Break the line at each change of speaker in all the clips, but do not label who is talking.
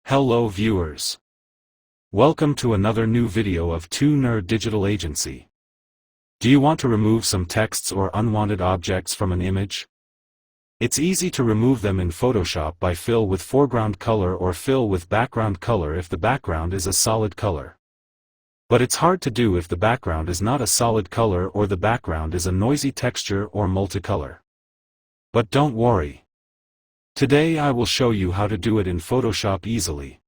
Hello viewers. Welcome to another new video of 2Nerd Digital Agency. Do you want to remove some texts or unwanted objects from an image? It's easy to remove them in Photoshop by fill with foreground color or fill with background color if the background is a solid color. But it's hard to do if the background is not a solid color or the background is a noisy texture or multicolor. But don't worry. Today I will show you how to do it in Photoshop easily.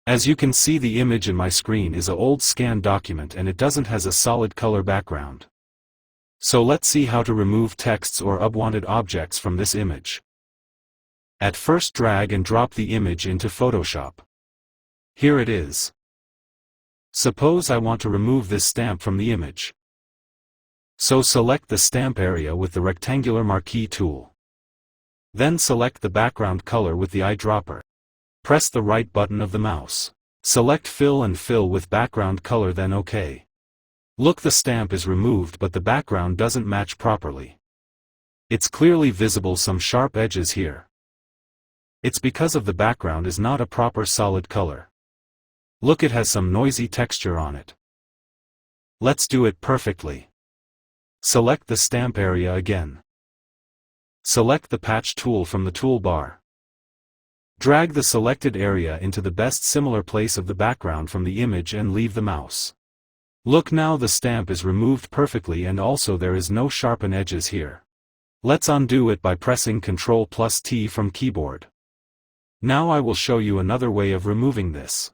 As you can see, the image in my screen is an old scanned document and it doesn't has a solid color background. So let's see how to remove texts or unwanted objects from this image. At first, drag and drop the image into Photoshop. Here it is. Suppose I want to remove this stamp from the image. So select the stamp area with the rectangular marquee tool. Then select the background color with the eyedropper. Press the right button of the mouse. Select fill and fill with background color, then OK. Look, the stamp is removed but the background doesn't match properly. It's clearly visible some sharp edges here. It's because of the background is not a proper solid color. Look, it has some noisy texture on it. Let's do it perfectly. Select the stamp area again. Select the patch tool from the toolbar. Drag the selected area into the best similar place of the background from the image and leave the mouse. Look, now the stamp is removed perfectly and also there is no sharpen edges here. Let's undo it by pressing Ctrl+T from keyboard. Now I will show you another way of removing this.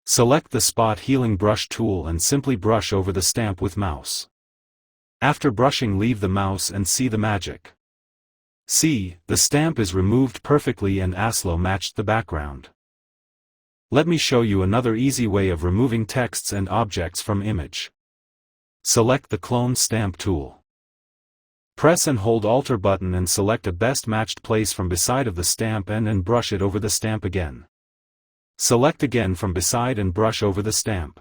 Select the spot healing brush tool and simply brush over the stamp with mouse. After brushing, leave the mouse and see the magic. See, the stamp is removed perfectly and also matched the background. Let me show you another easy way of removing texts and objects from image. Select the clone stamp tool. Press and hold Alt button and select a best matched place from beside of the stamp and brush it over the stamp again. Select again from beside and brush over the stamp.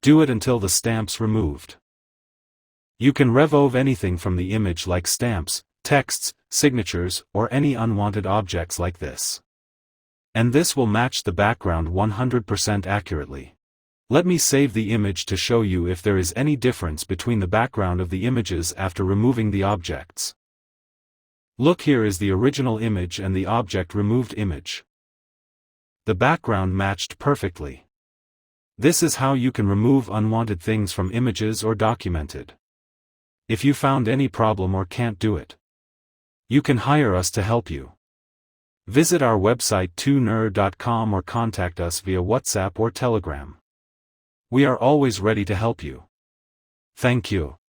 Do it until the stamp's removed. You can remove anything from the image like stamps, texts, signatures, or any unwanted objects like this. And this will match the background 100% accurately. Let me save the image to show you if there is any difference between the background of the images after removing the objects. Look, here is the original image and the object removed image. The background matched perfectly. This is how you can remove unwanted things from images or documented. If you found any problem or can't do it, you can hire us to help you. Visit our website 2nerd.com or contact us via WhatsApp or Telegram. We are always ready to help you. Thank you.